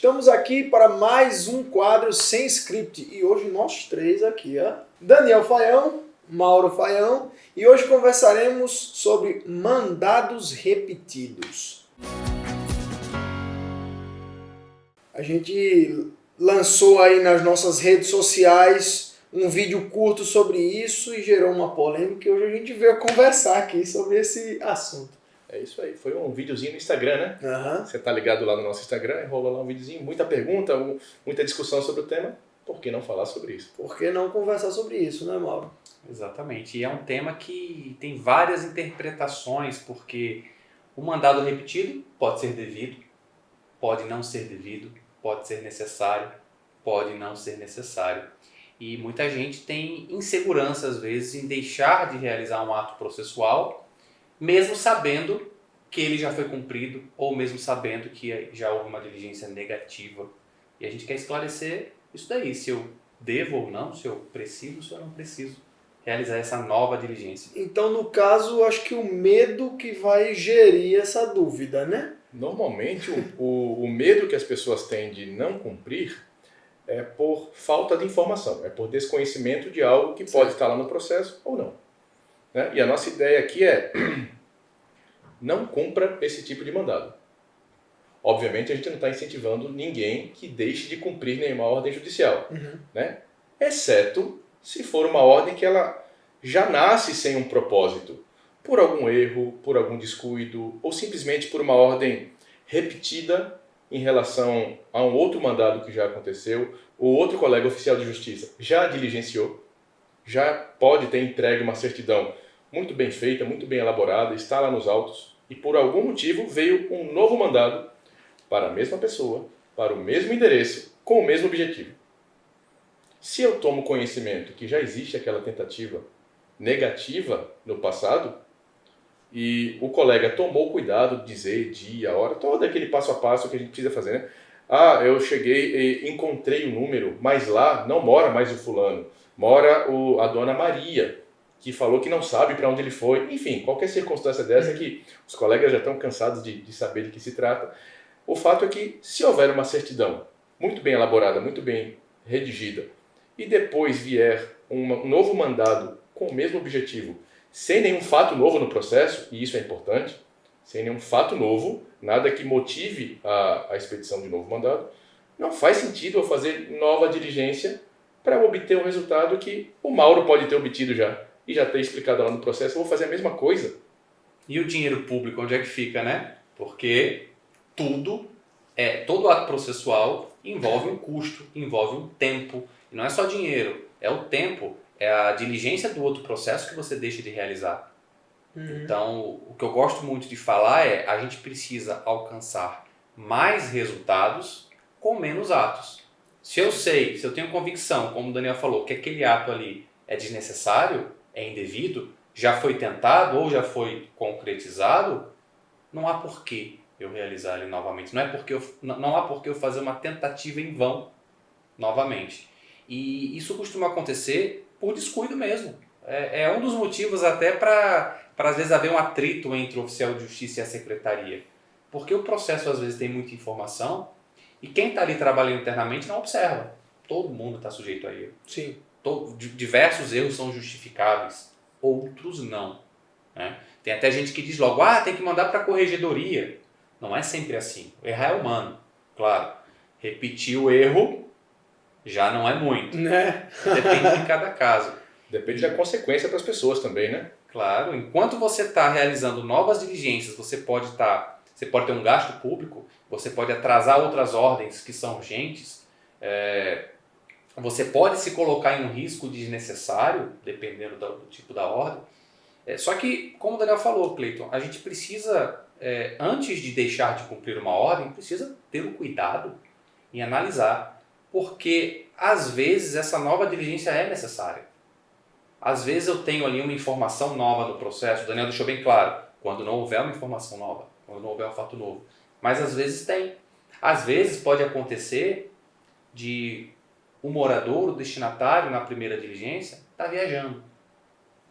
Estamos aqui para mais um quadro sem script e hoje nós três aqui, ó. Daniel Faião, Mauro Faião, e hoje conversaremos sobre mandados repetidos. A gente lançou aí nas nossas redes sociais um vídeo curto sobre isso e gerou uma polêmica e hoje a gente veio conversar aqui sobre esse assunto. É isso aí, foi um videozinho no Instagram, né? Uhum. Você tá ligado lá no nosso Instagram, rolou lá um videozinho, muita pergunta, muita discussão sobre o tema. Por que não falar sobre isso? Por que não conversar sobre isso, né, Mauro? Exatamente, e é um tema que tem várias interpretações, porque o mandado repetido pode ser devido, pode não ser devido, pode ser necessário, pode não ser necessário. E muita gente tem insegurança, às vezes, em deixar de realizar um ato processual, mesmo sabendo que ele já foi cumprido, ou mesmo sabendo que já houve uma diligência negativa. E a gente quer esclarecer isso daí, se eu devo ou não, se eu preciso ou se eu não preciso realizar essa nova diligência. Então, no caso, acho que o medo que vai gerir essa dúvida, né? Normalmente, o medo que as pessoas têm de não cumprir é por falta de informação, é por desconhecimento de algo que pode estar lá no processo ou não. Né? E a nossa ideia aqui é não cumpra esse tipo de mandado. Obviamente, a gente não está incentivando ninguém que deixe de cumprir nenhuma ordem judicial, né? Exceto se for uma ordem que ela já nasce sem um propósito, por algum erro, por algum descuido, ou simplesmente por uma ordem repetida em relação a um outro mandado que já aconteceu, ou outro colega oficial de justiça já diligenciou, já pode ter entregue uma certidão muito bem feita, muito bem elaborada, está lá nos autos, e por algum motivo veio um novo mandado para a mesma pessoa, para o mesmo endereço, com o mesmo objetivo. Se eu tomo conhecimento que já existe aquela tentativa negativa no passado, e o colega tomou cuidado de dizer dia, hora, todo aquele passo a passo que a gente precisa fazer, né? Ah, eu cheguei e encontrei o número, mas lá não mora mais o fulano, mora a dona Maria, que falou que não sabe para onde ele foi. Enfim, qualquer circunstância dessa que os colegas já estão cansados de saber de que se trata. O fato é que, se houver uma certidão muito bem elaborada, muito bem redigida, e depois vier um novo mandado com o mesmo objetivo, sem nenhum fato novo no processo, e isso é importante, sem nenhum fato novo, nada que motive a expedição de novo mandado, não faz sentido eu fazer nova diligência para obter um resultado que o Mauro pode ter obtido já, e já ter explicado lá no processo. Eu vou fazer a mesma coisa. E o dinheiro público, onde é que fica, né? Porque todo ato processual envolve um custo, envolve um tempo. E não é só dinheiro, é o tempo, é a diligência do outro processo que você deixa de realizar. Então, o que eu gosto muito de falar é a gente precisa alcançar mais resultados com menos atos. Se eu tenho convicção, como o Daniel falou, que aquele ato ali é desnecessário, é indevido, já foi tentado ou já foi concretizado, não há porquê eu realizar ele novamente. Não há porquê eu fazer uma tentativa em vão novamente. E isso costuma acontecer por descuido mesmo. É um dos motivos até para às vezes haver um atrito entre o oficial de justiça e a secretaria. Porque o processo às vezes tem muita informação e quem está ali trabalhando internamente não observa. Todo mundo está sujeito a erro. Sim. Diversos erros são justificáveis, outros não. Né? Tem até gente que diz logo, tem que mandar para a corregedoria. Não é sempre assim. Errar é humano, claro. Repetir o erro já não é muito. Né? Depende de cada caso. Depende da consequência para as pessoas também, né? Claro, enquanto você está realizando novas diligências, você pode ter um gasto público, você pode atrasar outras ordens que são urgentes, você pode se colocar em um risco desnecessário, dependendo do tipo da ordem. Só que, como o Daniel falou, Cleiton, a gente precisa, antes de deixar de cumprir uma ordem, precisa ter o cuidado em analisar, porque às vezes essa nova diligência é necessária. Às vezes eu tenho ali uma informação nova no processo, o Daniel deixou bem claro, quando não houver uma informação nova, quando não houver um fato novo. Mas às vezes tem. Às vezes pode acontecer de o morador, o destinatário, na primeira diligência, está viajando,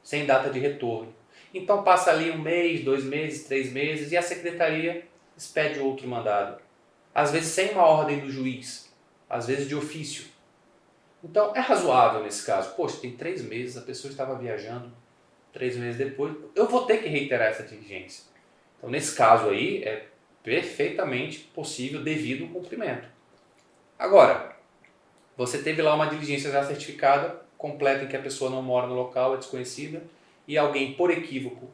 sem data de retorno. Então passa ali 1 mês, 2 meses, 3 meses e a secretaria expede outro mandado. às vezes sem uma ordem do juiz, às vezes de ofício. Então, é razoável nesse caso. Poxa, tem 3 meses, a pessoa estava viajando, 3 meses depois, eu vou ter que reiterar essa diligência. Então, nesse caso aí, é perfeitamente possível devido ao cumprimento. Agora, você teve lá uma diligência já certificada, completa, em que a pessoa não mora no local, é desconhecida, e alguém, por equívoco,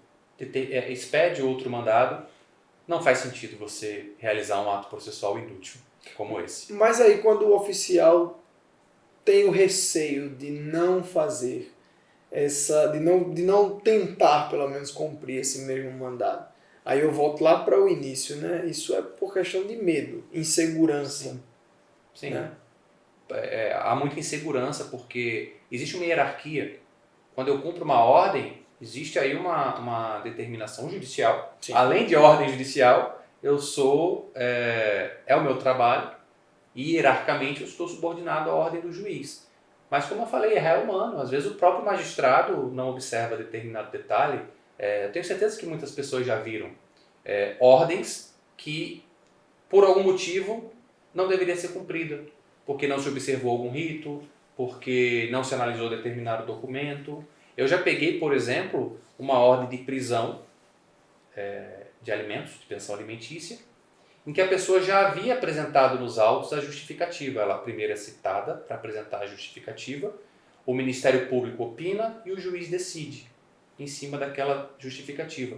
expede outro mandado, não faz sentido você realizar um ato processual inútil como esse. Mas aí quando o oficial tem o receio de não fazer de não tentar pelo menos cumprir esse mesmo mandado, aí eu volto lá para o início, né? Isso é por questão de medo, insegurança. Sim. Né? Há muita insegurança porque existe uma hierarquia. Quando eu cumpro uma ordem, existe aí uma determinação judicial. Sim. Além de ordem judicial, eu sou é o meu trabalho e hierarquicamente eu estou subordinado à ordem do juiz. Mas como eu falei, é humano. Às vezes o próprio magistrado não observa determinado detalhe. Eu tenho certeza que muitas pessoas já viram ordens que, por algum motivo, não deveria ser cumprida. Porque não se observou algum rito, porque não se analisou determinado documento. Eu já peguei, por exemplo, uma ordem de prisão de alimentos, de pensão alimentícia, em que a pessoa já havia apresentado nos autos a justificativa. Ela primeiro é citada para apresentar a justificativa, o Ministério Público opina e o juiz decide em cima daquela justificativa.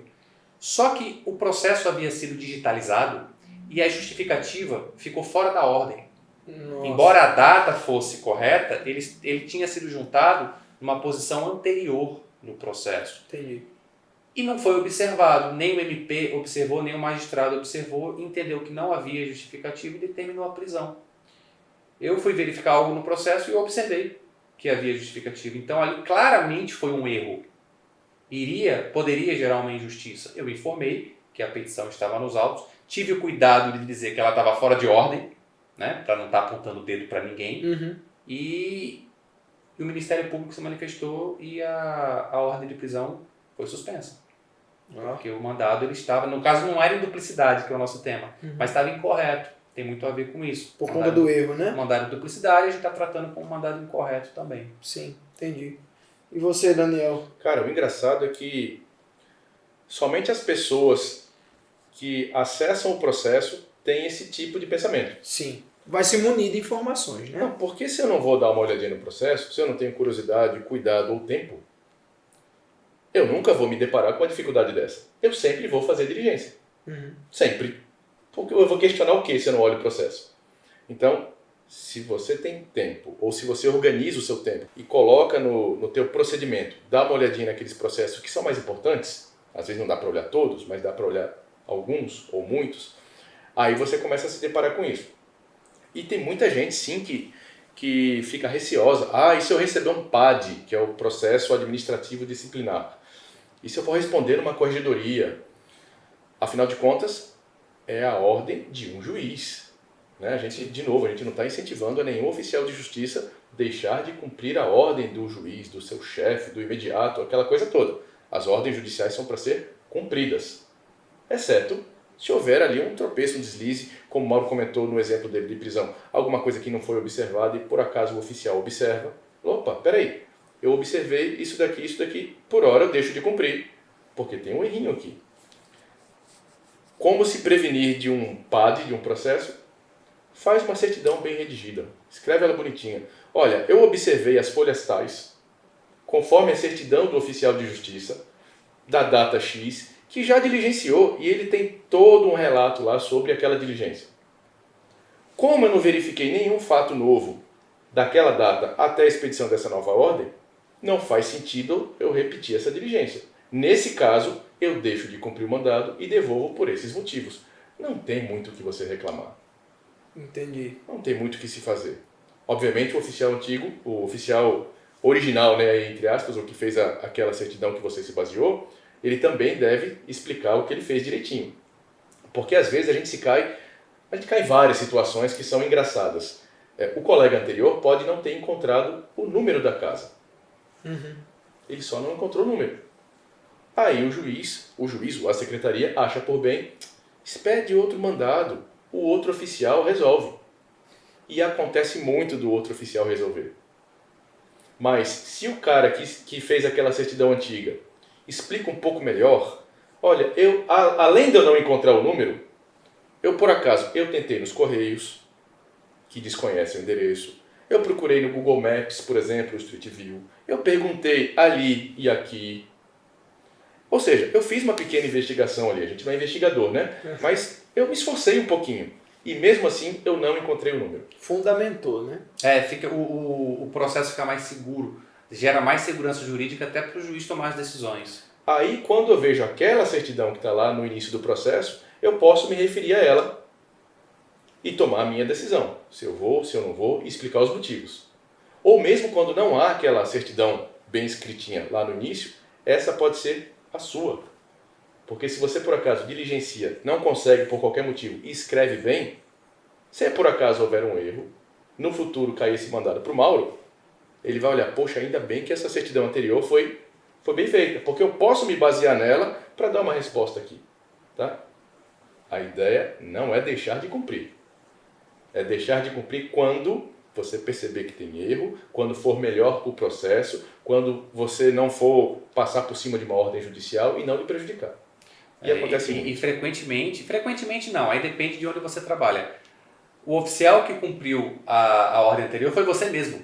Só que o processo havia sido digitalizado e a justificativa ficou fora da ordem. Nossa. Embora a data fosse correta, ele tinha sido juntado numa posição anterior no processo. Entendi. E não foi observado, nem o MP observou, nem o magistrado observou, entendeu que não havia justificativa e determinou a prisão. Eu fui verificar algo no processo e observei que havia justificativa. Então ali claramente foi um erro. Poderia gerar uma injustiça. Eu informei que a petição estava nos autos, tive o cuidado de dizer que ela estava fora de ordem, né, para não estar apontando o dedo para ninguém. Uhum. E o Ministério Público se manifestou e a ordem de prisão foi suspensa. Porque o mandado ele estava, no caso não era em duplicidade, que é o nosso tema, mas estava incorreto. Tem muito a ver com isso. Por conta do erro, né? Mandado de duplicidade, a gente está tratando como um mandado incorreto também. Sim, entendi. E você, Daniel? Cara, o engraçado é que somente as pessoas que acessam o processo têm esse tipo de pensamento. Sim. Vai se munir de informações, né? Não, porque se eu não vou dar uma olhadinha no processo, se eu não tenho curiosidade, cuidado ou tempo, eu nunca vou me deparar com uma dificuldade dessa. Eu sempre vou fazer diligência. Uhum. Sempre. Porque eu vou questionar o que se eu não olho o processo? Então, se você tem tempo, ou se você organiza o seu tempo e coloca no teu procedimento, dá uma olhadinha naqueles processos que são mais importantes, às vezes não dá para olhar todos, mas dá para olhar alguns ou muitos, aí você começa a se deparar com isso. E tem muita gente, sim, que fica receosa. E se eu receber um PAD, que é o processo administrativo disciplinar? E se eu for responder numa corregedoria? Afinal de contas, é a ordem de um juiz. Né? A gente não está incentivando a nenhum oficial de justiça deixar de cumprir a ordem do juiz, do seu chefe, do imediato, aquela coisa toda. As ordens judiciais são para ser cumpridas. Exceto se houver ali um tropeço, um deslize, como o Mauro comentou no exemplo dele de prisão, alguma coisa que não foi observada e por acaso o oficial observa. Opa, peraí, eu observei isso daqui, por hora eu deixo de cumprir, porque tem um errinho aqui. Como se prevenir de um PAD, de um processo? Faz uma certidão bem redigida, escreve ela bonitinha. Olha, eu observei as folhas tais, conforme a certidão do oficial de justiça, da data X, que já diligenciou e ele tem todo um relato lá sobre aquela diligência. Como eu não verifiquei nenhum fato novo daquela data até a expedição dessa nova ordem, não faz sentido eu repetir essa diligência. Nesse caso, eu deixo de cumprir o mandado e devolvo por esses motivos. Não tem muito o que você reclamar. Entendi. Não tem muito o que se fazer. Obviamente, o oficial antigo, o oficial original, né, entre aspas, o que fez aquela certidão que você se baseou, ele também deve explicar o que ele fez direitinho. Porque às vezes a gente cai em várias situações que são engraçadas. O colega anterior pode não ter encontrado o número da casa. Uhum. Ele só não encontrou o número. Aí o juiz ou a secretaria acha por bem, expede outro mandado. o outro oficial resolve. E acontece muito do outro oficial resolver. Mas se o cara que fez aquela certidão antiga explica um pouco melhor, olha, além de eu não encontrar o número, por acaso, eu tentei nos Correios, que desconhecem o endereço, eu procurei no Google Maps, por exemplo, o Street View, eu perguntei ali e aqui. Ou seja, eu fiz uma pequena investigação ali, a gente não é investigador, né? Mas eu me esforcei um pouquinho. E mesmo assim, eu não encontrei o número. Fundamentou, né? Fica, o processo fica mais seguro, gera mais segurança jurídica até para o juiz tomar as decisões. Aí, quando eu vejo aquela certidão que está lá no início do processo, eu posso me referir a ela e tomar a minha decisão. Se eu vou, se eu não vou, e explicar os motivos. Ou mesmo quando não há aquela certidão bem escritinha lá no início, essa pode ser a sua. Porque se você por acaso diligencia, não consegue por qualquer motivo e escreve bem, se por acaso houver um erro, no futuro cair esse mandado para o Mauro, ele vai olhar, poxa, ainda bem que essa certidão anterior foi bem feita, porque eu posso me basear nela para dar uma resposta aqui. Tá? A ideia não é deixar de cumprir. É deixar de cumprir quando você perceber que tem erro, quando for melhor o processo, quando você não for passar por cima de uma ordem judicial e não lhe prejudicar. E acontece muito. E frequentemente não, aí depende de onde você trabalha. O oficial que cumpriu a ordem anterior foi você mesmo.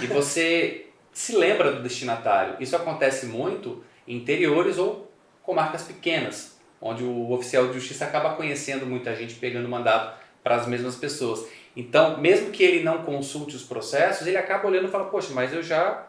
E você se lembra do destinatário. Isso acontece muito em interiores ou comarcas pequenas, onde o oficial de justiça acaba conhecendo muita gente, pegando mandato para as mesmas pessoas. Então, mesmo que ele não consulte os processos, ele acaba olhando e fala, poxa, mas eu já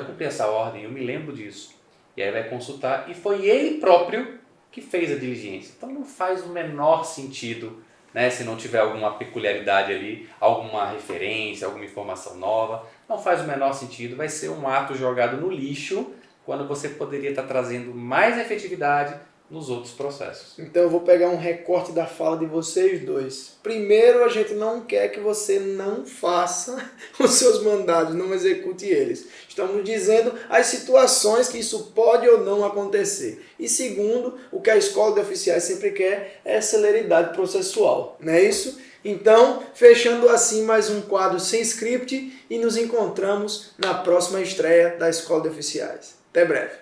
cumpri essa ordem, eu me lembro disso. E aí vai consultar, e foi ele próprio que fez a diligência. Então não faz o menor sentido, né, se não tiver alguma peculiaridade ali, alguma referência, alguma informação nova, não faz o menor sentido, vai ser um ato jogado no lixo, quando você poderia estar trazendo mais efetividade nos outros processos. Então eu vou pegar um recorte da fala de vocês dois. Primeiro, a gente não quer que você não faça os seus mandados, não execute eles. Estamos dizendo as situações que isso pode ou não acontecer. E segundo, o que a Escola de Oficiais sempre quer é celeridade processual, não é isso? Então, fechando assim mais um quadro sem script e nos encontramos na próxima estreia da Escola de Oficiais. Até breve.